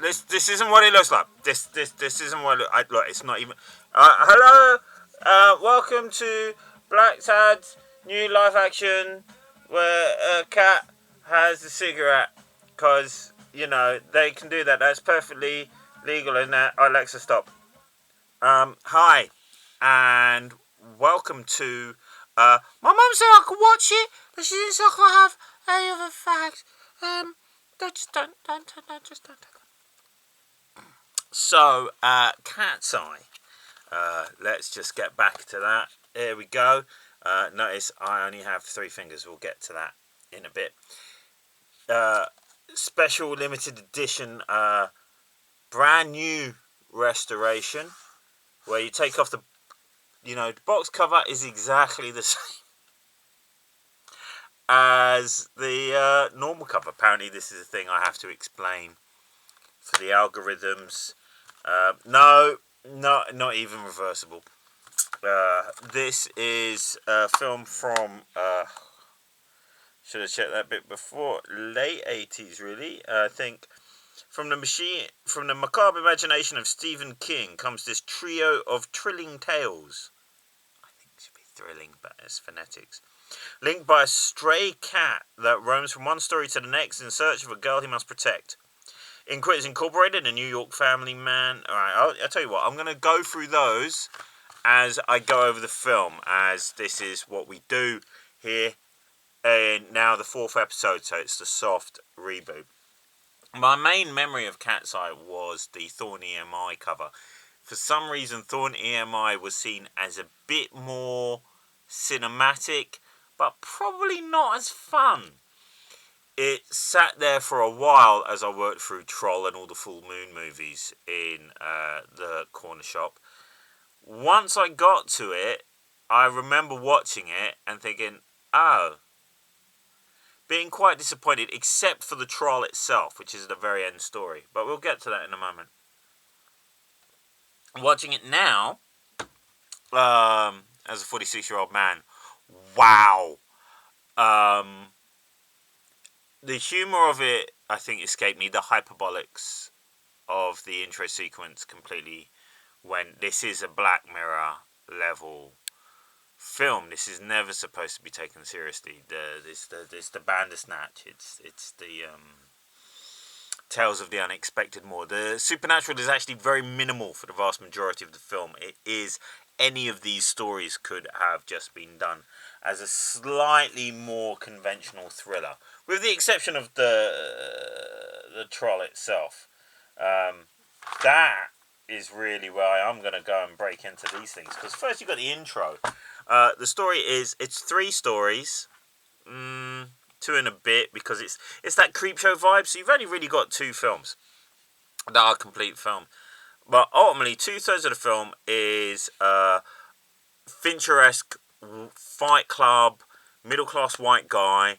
This isn't what it looks like. This isn't what look. It's not even. Hello. Welcome to Black Tad's new live action, where a cat has a cigarette, cause they can do that. That's perfectly legal, and that. Alexa, stop. Hi, and welcome to. My mum said I could watch it, but she didn't say I could have any other facts. Don't. So, cat's eye. Let's just get back to that. Here we go. Notice I only have 3 fingers. We'll get to that in a bit. Special limited edition, brand new restoration, where you take off the box cover is exactly the same as the normal cover. Apparently, this is a thing I have to explain for the algorithms. No, not even reversible. This is a film from, should have checked that bit before, late 80s really. I think from the macabre imagination of Stephen King comes this trio of trilling tales. I think it should be thrilling, but it's phonetics. Linked by a stray cat that roams from one story to the next in search of a girl he must protect. In Critters Incorporated, a New York family man. Alright, I'll tell you what, I'm going to go through those as I go over the film, as this is what we do here. And now the 4th episode, so it's the soft reboot. My main memory of Cat's Eye was the Thorn EMI cover. For some reason, Thorn EMI was seen as a bit more cinematic, but probably not as fun. It sat there for a while as I worked through Troll and all the Full Moon movies in the corner shop. Once I got to it, I remember watching it and thinking, being quite disappointed, except for the Troll itself, which is the very end story. But we'll get to that in a moment. Watching it now, as a 46-year-old man, wow. The humour of it, I think, escaped me. The hyperbolics of the intro sequence completely went. This is a Black Mirror level film. This is never supposed to be taken seriously. It's the Bandersnatch. It's the Tales of the Unexpected more. The supernatural is actually very minimal for the vast majority of the film. It is any of these stories could have just been done as a slightly more conventional thriller, with the exception of the Troll itself. That is really where I'm going to go and break into these things, because first you've got the intro. The story is, it's 3 stories, 2 and a bit, because it's that Creepshow vibe. So you've only really got 2 films that are complete film, but ultimately 2/3 of the film is Fincher-esque Fight Club, middle class white guy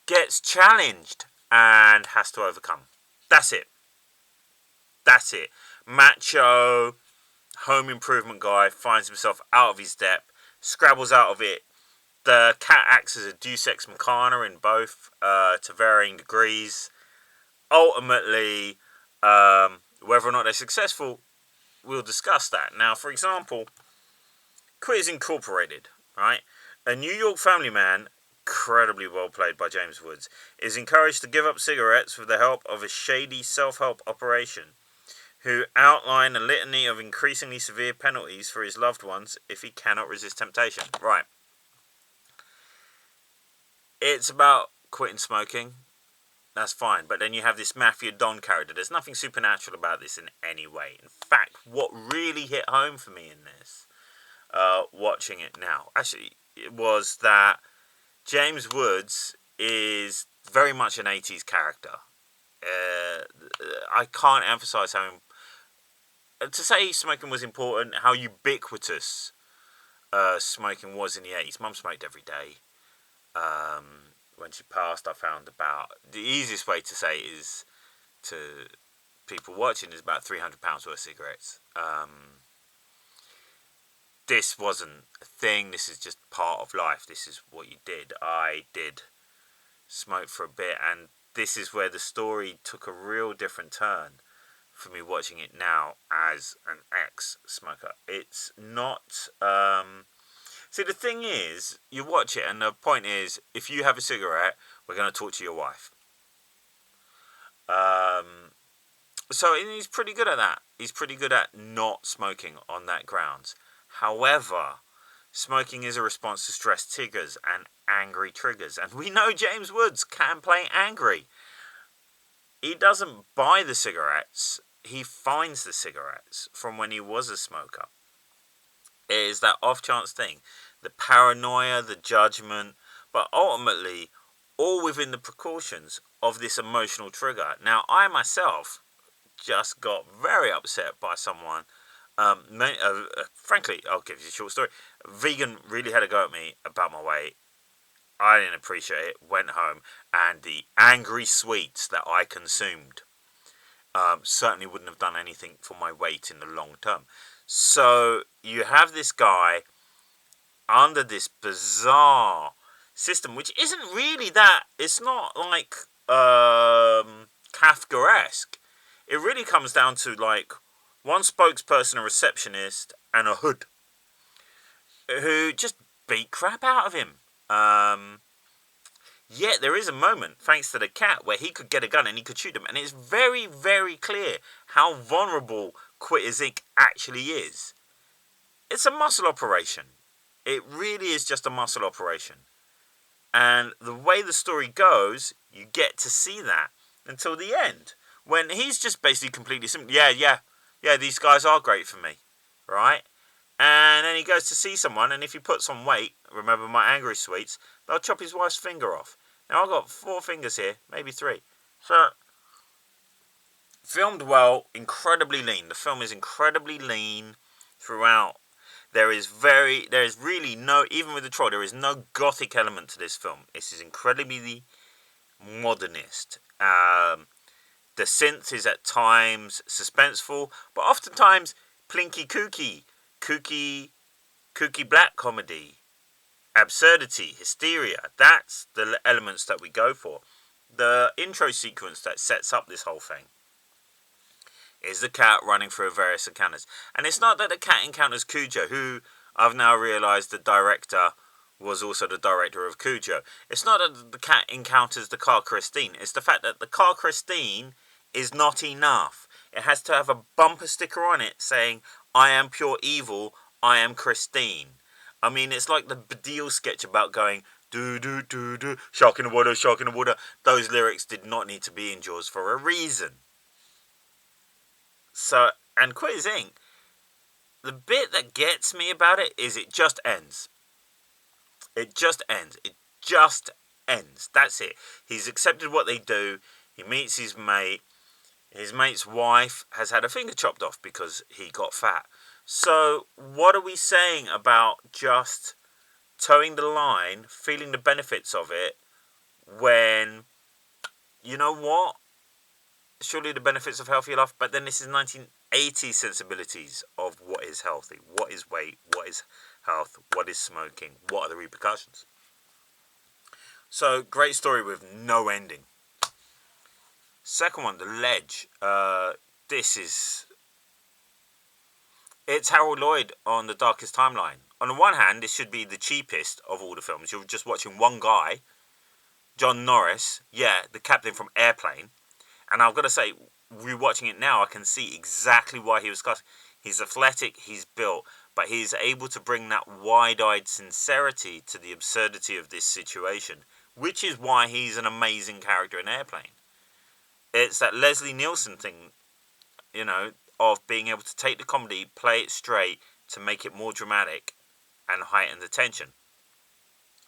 gets challenged and has to overcome. That's it. Macho home improvement guy finds himself out of his depth, scrabbles out of it. The cat acts as a Deus Ex Machina in both, to varying degrees. Ultimately, whether or not they're successful, we'll discuss that. Now, for example, Critters Incorporated, right? A New York family man, incredibly well played by James Woods, is encouraged to give up cigarettes with the help of a shady self-help operation, who outline a litany of increasingly severe penalties for his loved ones if he cannot resist temptation. Right. It's about quitting smoking. That's fine. But then you have this Mafia Don character. There's nothing supernatural about this in any way. In fact, what really hit home for me in this, watching it now, actually, it was that James Woods is very much an 80s character. I can't emphasize how, to say smoking was important, how ubiquitous smoking was in the 80s. Mum smoked every day. When she passed, I found about, the easiest way to say it is, to people watching, is about £300 worth of cigarettes. This wasn't a thing. This is just part of life. This is what you did. I did smoke for a bit, and this is where the story took a real different turn for me watching it now as an ex-smoker. It's not... See, the thing is, you watch it and the point is, if you have a cigarette, we're going to talk to your wife. So he's pretty good at that. He's pretty good at not smoking on that grounds. However, smoking is a response to stress triggers and angry triggers. And we know James Woods can play angry. He doesn't buy the cigarettes. He finds the cigarettes from when he was a smoker. It is that off-chance thing. The paranoia, the judgment, but ultimately all within the precautions of this emotional trigger. Now, I myself just got very upset by someone. Frankly, I'll give you a short story. A vegan really had a go at me about my weight. I didn't appreciate it. Went home, and the angry sweets that I consumed certainly wouldn't have done anything for my weight in the long term. So you have this guy under this bizarre system, which isn't really that. It's not like Kafkaesque. It really comes down to like one spokesperson, a receptionist, and a hood who just beat crap out of him. Yet there is a moment, thanks to the cat, where he could get a gun and he could shoot him. And it's very, very clear how vulnerable Quitters Inc. actually is. It's a muscle operation. It really is just a muscle operation. And the way the story goes, you get to see that until the end. When he's just basically completely simple. Yeah, these guys are great for me. Right? And then he goes to see someone, and if he puts on weight, remember my angry sweets, they'll chop his wife's finger off. Now, I've got 4 fingers here, maybe 3. So, filmed well, incredibly lean. The film is incredibly lean throughout. There is really no, even with the troll, there is no gothic element to this film. This is incredibly modernist. The synth is at times suspenseful, but oftentimes plinky kooky black comedy, absurdity, hysteria. That's the elements that we go for. The intro sequence that sets up this whole thing is the cat running through various encounters. And it's not that the cat encounters Cujo, who I've now realised the director was also the director of Cujo. It's not that the cat encounters the car Christine. It's the fact that the car Christine is not enough. It has to have a bumper sticker on it saying, I am pure evil, I am Christine. I mean, it's like the Badil sketch about going, do, shark in the water, shark in the water. Those lyrics did not need to be in Jaws for a reason. So, and Quitters Inc., the bit that gets me about it is it just ends. It just ends. It just ends. That's it. He's accepted what they do. He meets his mate. His mate's wife has had a finger chopped off because he got fat. So, what are we saying about just towing the line, feeling the benefits of it, when, you know what? Surely the benefits of healthy life, but then this is 1980s sensibilities of what is healthy, what is weight, what is health, what is smoking, what are the repercussions. So, great story with no ending. Second one, The Ledge. It's Harold Lloyd on The Darkest Timeline. On the one hand, this should be the cheapest of all the films. You're just watching one guy, John Norris, the captain from Airplane. And I've got to say, rewatching it now, I can see exactly why he was cast. He's athletic, he's built, but he's able to bring that wide-eyed sincerity to the absurdity of this situation, which is why he's an amazing character in Airplane. It's that Leslie Nielsen thing, of being able to take the comedy, play it straight, to make it more dramatic and heighten the tension.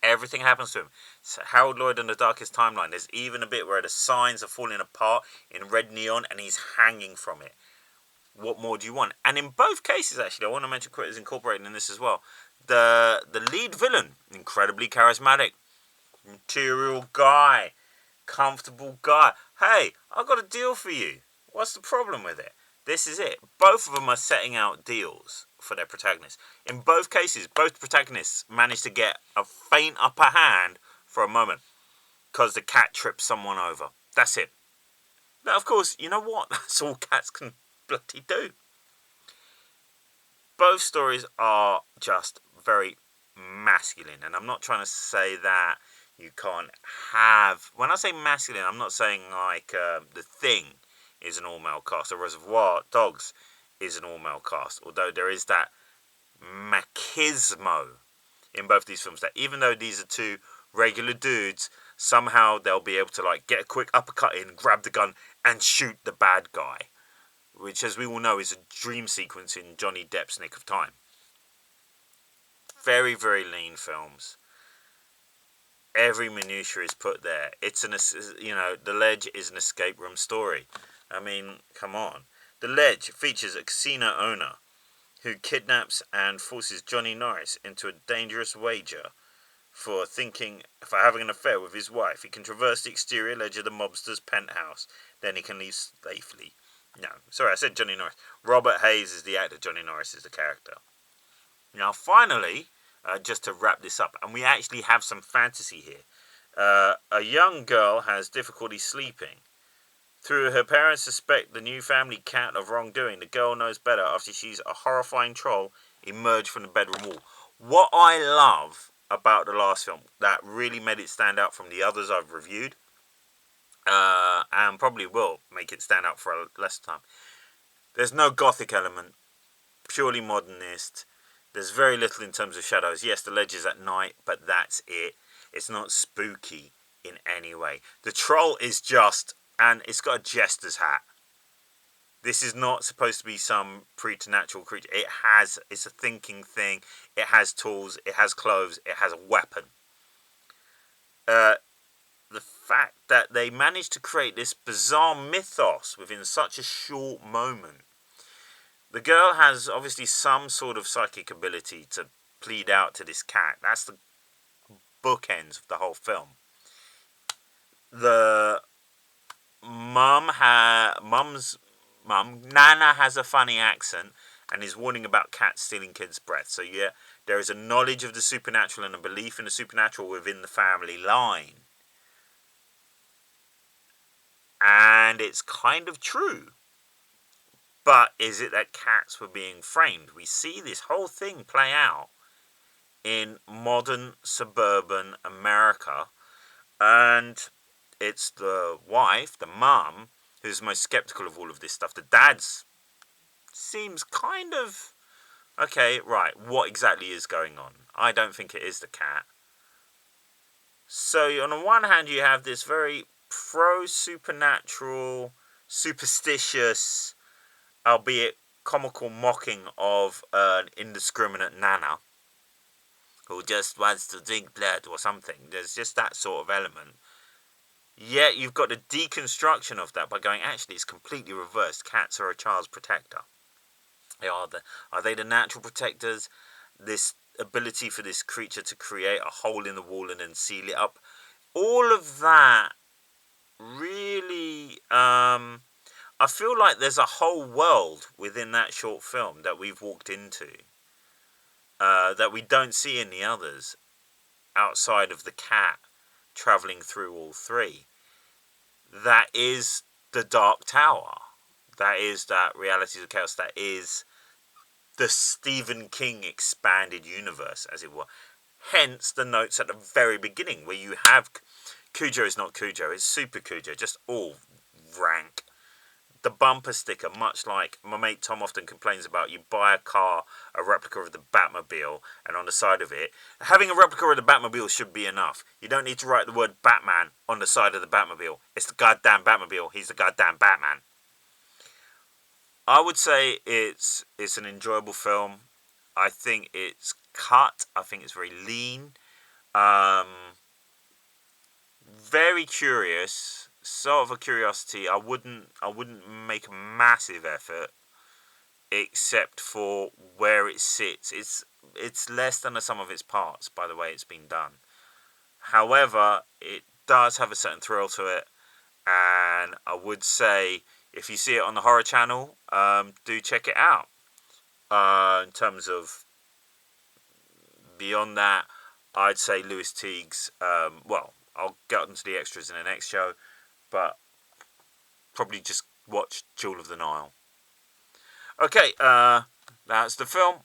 Everything happens to him. So Harold Lloyd on The Darkest Timeline. There's even a bit where the signs are falling apart in red neon and he's hanging from it. What more do you want? And in both cases, actually, I want to mention Critters Incorporated in this as well. The lead villain, incredibly charismatic, material guy, comfortable guy. Hey, I've got a deal for you. What's the problem with it? This is it. Both of them are setting out deals for their protagonists. In both cases, both protagonists manage to get a faint upper hand for a moment because the cat trips someone over. That's it. Now, of course, you know what? That's all cats can bloody do. Both stories are just very masculine, and I'm not trying to say that you can't have. When I say masculine, I'm not saying like The Thing is an all-male cast, or Reservoir Dogs is an all-male cast, although there is that machismo in both these films that even though these are two regular dudes, somehow they'll be able to like get a quick uppercut in, grab the gun, and shoot the bad guy, which, as we all know, is a dream sequence in Johnny Depp's Nick of Time. Very, very lean films. Every minutiae is put there. It's The Ledge is an escape room story. I mean, come on. The Ledge features a casino owner who kidnaps and forces Johnny Norris into a dangerous wager for having an affair with his wife. He can traverse the exterior ledge of the mobster's penthouse. Then he can leave safely. No, sorry, I said Johnny Norris. Robert Hayes is the actor. Johnny Norris is the character. Now, finally, just to wrap this up, and we actually have some fantasy here. A young girl has difficulty sleeping. Through her parents suspect the new family cat of wrongdoing, the girl knows better after she sees a horrifying troll emerge from the bedroom wall. What I love about the last film that really made it stand out from the others I've reviewed, and probably will make it stand out for a less time. There's no gothic element, purely modernist. There's very little in terms of shadows. Yes, the ledge is at night, but that's it. It's not spooky in any way. The troll is just, and it's got a jester's hat. This is not supposed to be some preternatural creature. It's a thinking thing. It has tools. It has clothes. It has a weapon. The fact that they managed to create this bizarre mythos within such a short moment. The girl has obviously some sort of psychic ability to plead out to this cat. That's the bookends of the whole film. The mum's mum, Nana, has a funny accent and is warning about cats stealing kids' breath. So yeah, there is a knowledge of the supernatural and a belief in the supernatural within the family line. And it's kind of true. But is it that cats were being framed? We see this whole thing play out in modern suburban America. And it's the wife, the mum, who's most skeptical of all of this stuff. The dad seems kind of, okay, right, what exactly is going on? I don't think it is the cat. So on the one hand, you have this very pro-supernatural, superstitious, albeit comical mocking of an indiscriminate Nana who just wants to drink blood or something. There's just that sort of element. Yet you've got the deconstruction of that by going, actually, it's completely reversed. Cats are a child's protector. Are they the natural protectors? This ability for this creature to create a hole in the wall and then seal it up. All of that really, I feel like there's a whole world within that short film that we've walked into that we don't see in the others outside of the cat travelling through all three. That is the Dark Tower. That is that Realities of Chaos. That is the Stephen King expanded universe, as it were. Hence the notes at the very beginning where you have Cujo is not Cujo, it's Super Cujo, just all rank. The bumper sticker, much like my mate Tom often complains about, you buy a car, a replica of the Batmobile, and on the side of it, having a replica of the Batmobile should be enough. You don't need to write the word Batman on the side of the Batmobile. It's the goddamn Batmobile. He's the goddamn Batman. I would say it's an enjoyable film. I think it's cut. I think it's very lean. Very curious. Sort of a curiosity. I wouldn't make a massive effort, except for where it sits. It's less than the sum of its parts by the way it's been done. However, it does have a certain thrill to it, and I would say if you see it on the Horror Channel, do check it out. In terms of beyond that, I'd say Louis Teague's. Well, I'll get onto the extras in the next show. But probably just watch Jewel of the Nile. Okay, that's the film.